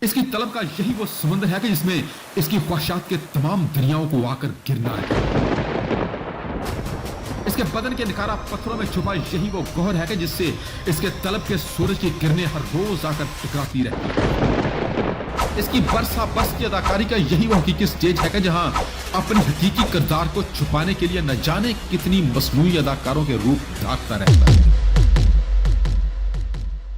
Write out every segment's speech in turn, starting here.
इसकी तलब का यही वो समंदर है कि जिसमें इसकी ख्वाहिशात के तमाम दरियाओं को आकर गिरना है। इसके बदन के निखारा पत्थरों में छुपा यही वो गौहर है कि जिससे इसके तलब के सूरज की किरणें हर रोज आकर टकराती रहती है। इसकी बरसा बस की अदाकारी का यही वो हकीकी स्टेज है कि जहां अपनी हकीकी किरदार को छुपाने के लिए न जाने कितनी मसनूई अदाकारों के रूप धाकता रहता है।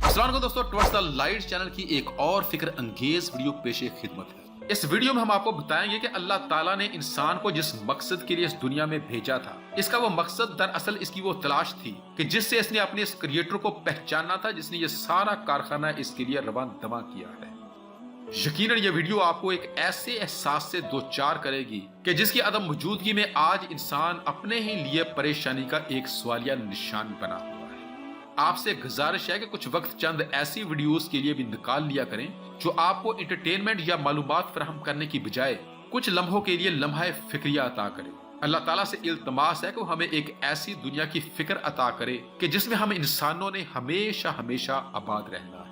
अस्सलाम वालेकुम दोस्तों, टुवर्ड्स द लाइट चैनल की एक और फिक्र अंगेज वीडियो पेशे खिदमत है। इस वीडियो में हम आपको बताएंगे कि अल्लाह ताला ने इंसान को जिस मकसद के लिए इस दुनिया में भेजा था, इसका वो मकसद दरअसल इसकी वो तलाश थी कि जिससे इसने अपने इस क्रिएटर को पहचाना था, जिसने ये सारा कारखाना इसके लिए रवान दवा किया है। यकीनन ये वीडियो आपको एक ऐसे एहसास से दो चार करेगी कि जिसकी अदम मौजूदगी में आज इंसान अपने ही लिए परेशानी का एक सवालिया निशान बना हुआ है। आपसे गुजारिश है कि कुछ वक्त चंद ऐसी वीडियोस के लिए भी निकाल लिया करें जो आपको एंटरटेनमेंट या मालूमात फराहम करने की बजाय कुछ लम्हों के लिए लम्हा फिक्रिया अता करे। अल्लाह ताला से इल्तमास है कि वो हमें एक ऐसी दुनिया की फिक्र अता करे कि जिसमें हम इंसानों ने हमेशा हमेशा आबाद रहना है।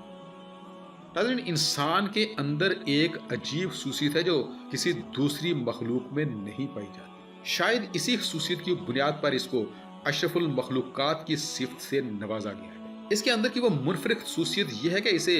नाज़रीन, इंसान के अंदर एक अजीब खसूसियत है जो किसी दूसरी मखलूक में नहीं पाई जाती। शायद इसी खसूसियत की बुनियाद पर इसको अशरफुल मखलूकात की सिफ्त से नवाजा गया है। इसके अंदर की वो मुनफरिद खसूसियत यह है कि इसे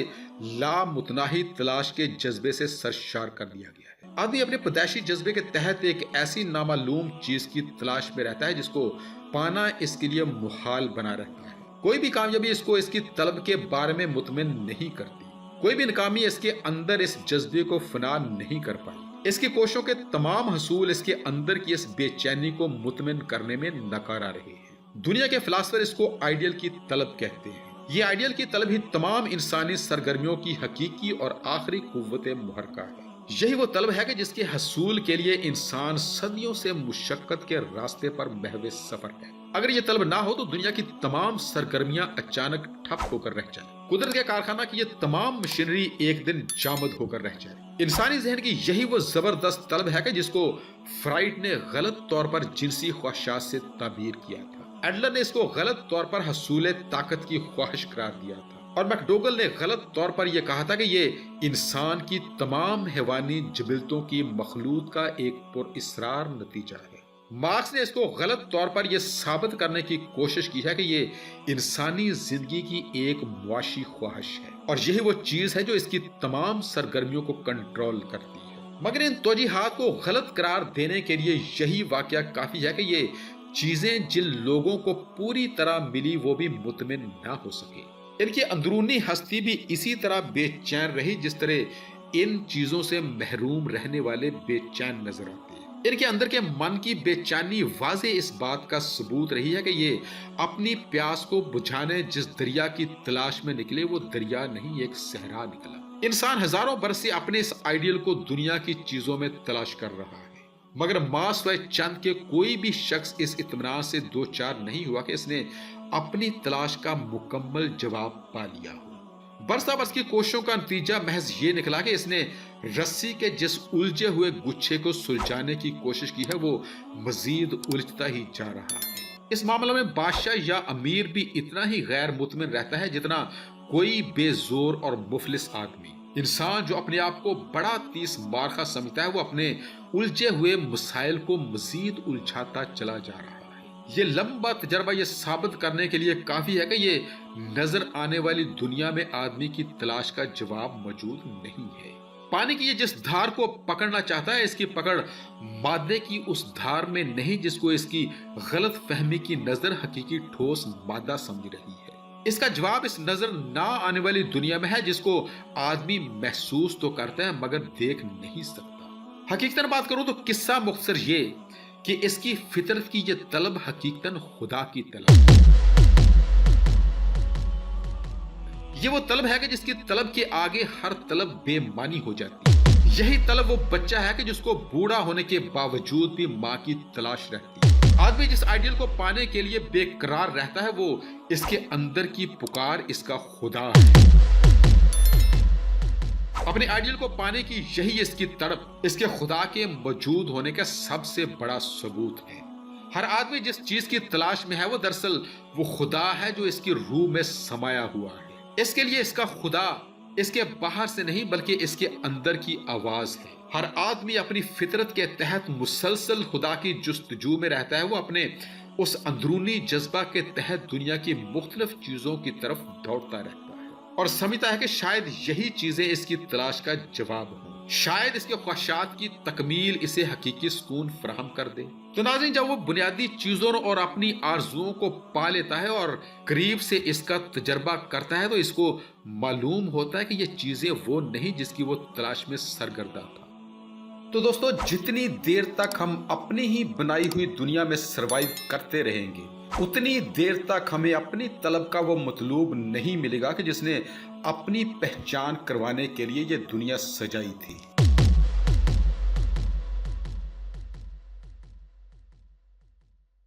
लामुतनाही तलाश के जज्बे से सरशार कर दिया गया है। आदमी अपने पैदाइशी जज्बे के तहत एक ऐसी नामालूम चीज की तलाश में रहता है जिसको पाना इसके लिए मुहाल बना रहता है। कोई भी कामयाबी इसको इसकी तलब के बारे में मुतमिन नहीं करती। कोई भी नाकामी इसके अंदर इस जज्बे को फना नहीं कर पाई। इसकी कोशिशों के तमाम हसूल इसके अंदर की इस बेचैनी को मुतमिन करने में नकारा रहे हैं। दुनिया के फिलासफर इसको आइडियल की तलब कहते हैं। ये आइडियल की तलब ही तमाम इंसानी सरगर्मियों की हकीकी और आखिरी कुव्वत मुहर्रका है। यही वो तलब है कि जिसके हसूल के लिए इंसान सदियों से मुशक्कत के रास्ते पर महवे सफर है। अगर ये तलब ना हो तो दुनिया की तमाम सरगर्मियां अचानक ठप होकर रह जाए। कुदरत के कारखाना की ये तमाम मशीनरी एक दिन जामद होकर रह जाए। इंसानी जहन की यही वो जबरदस्त तलब है कि जिसको फ्राइड ने गलत तौर पर जिनसी ख्वाहिशात से ताबीर किया था। एडलर ने इसको गलत तौर पर हसूल ताकत की ख्वाहिश करार दिया था और मैकडोगल ने गलत तौर पर यह कहा था कि ये इंसान की तमाम हैवानी जबिलतों की मखलूत का एक पुरइसरार नतीजा है। मार्क्स ने इसको गलत तौर पर यह साबित करने की कोशिश की है कि ये इंसानी जिंदगी की एक मुआशी ख्वाहिश है और यही वो चीज है जो इसकी तमाम सरगर्मियों को कंट्रोल करती है। मगर इन तौजीहात को गलत करार देने के लिए यही वाकया काफी है कि ये चीजें जिन लोगों को पूरी तरह मिली वो भी मुतमिन ना हो सके। इनकी अंदरूनी हस्ती भी इसी तरह बेचैन रही जिस तरह इन चीजों से महरूम रहने वाले बेचैन नजर आते हैं। इनके अंदर के मन की बेचैनी वाज़े इस बात का सबूत रही है कि ये अपनी प्यास को बुझाने जिस दरिया की तलाश में निकले वो दरिया नहीं, एक सहरा निकला। इंसान हजारों बरस से अपने इस आइडियल को दुनिया की चीजों में तलाश कर रहा है, मगर मास व चंद के कोई भी शख्स इस इत्मीनान से दो चार नहीं हुआ कि इसने अपनी तलाश का मुकम्मल जवाब पा लिया हो। बरसा बरस की कोशिशों का नतीजा महज ये निकला कि इसने रस्सी के जिस उलझे हुए गुच्छे को सुलझाने की कोशिश की है वो मजीद उलझता ही जा रहा है। इस मामले में बादशाह या अमीर भी इतना ही गैर मुतमिन रहता है जितना कोई बेजोर और मुफलिस आदमी। इंसान जो अपने आप को बड़ा तीस मारखा समझता है वो अपने उलझे हुए मसाइल को मजीद उलझाता चला जा रहा है। ये लंबा तजर्बा ये साबित करने के लिए काफी है कि ये नजर आने वाली दुनिया में आदमी की तलाश का जवाब मौजूद नहीं है। पानी की ये जिस धार को पकड़ना चाहता है इसकी पकड़ मादे की उस धार में नहीं जिसको इसकी गलत फहमी की नजर हकीकी ठोस मादा समझ रही है। इसका जवाब इस नजर ना आने वाली दुनिया में है जिसको आदमी महसूस तो करता है मगर देख नहीं सकता। हकीकतन बात करूं तो किस्सा मुख्तसर ये कि इसकी फितरत की ये तलब हकीकतन खुदा की तलब। ये वो तलब है कि जिसकी तलब के आगे हर तलब बेमानी हो जाती है। यही तलब वो बच्चा है कि जिसको बूढ़ा होने के बावजूद भी माँ की तलाश रहती है। आदमी जिस आइडियल को पाने के लिए बेकरार रहता है वो इसके अंदर की पुकार इसका खुदा है। अपने आइडियल को पाने की यही इसकी तड़प इसके खुदा के मौजूद होने का सबसे बड़ा सबूत है। हर आदमी जिस चीज की तलाश में है वो दरअसल वो खुदा है जो इसकी रूह में समाया हुआ है। इसके लिए इसका खुदा اس کے باہر سے نہیں بلکہ اس کے اندر کی آواز ہے۔ ہر آدمی اپنی فطرت کے تحت مسلسل خدا کی جستجو میں رہتا ہے، وہ اپنے اس اندرونی جذبہ کے تحت دنیا کی مختلف چیزوں کی طرف دوڑتا رہتا ہے اور سمجھتا ہے کہ شاید یہی چیزیں اس کی تلاش کا جواب ہوں، شاید اس کے خواہشات کی تکمیل اسے حقیقی سکون فراہم کر دے۔ تو ناظرین، جب وہ بنیادی چیزوں اور اپنی آرزوؤں کو پا لیتا ہے اور قریب سے اس کا تجربہ کرتا ہے تو اس کو معلوم ہوتا ہے کہ یہ چیزیں وہ نہیں جس کی وہ تلاش میں سرگرداں تھا۔ تو دوستو، جتنی دیر تک ہم اپنی ہی بنائی ہوئی دنیا میں سروائیو کرتے رہیں گے، اتنی دیر تک ہمیں اپنی طلب کا وہ مطلوب نہیں ملے گا کہ جس نے اپنی پہچان کروانے کے لیے یہ دنیا سجائی تھی۔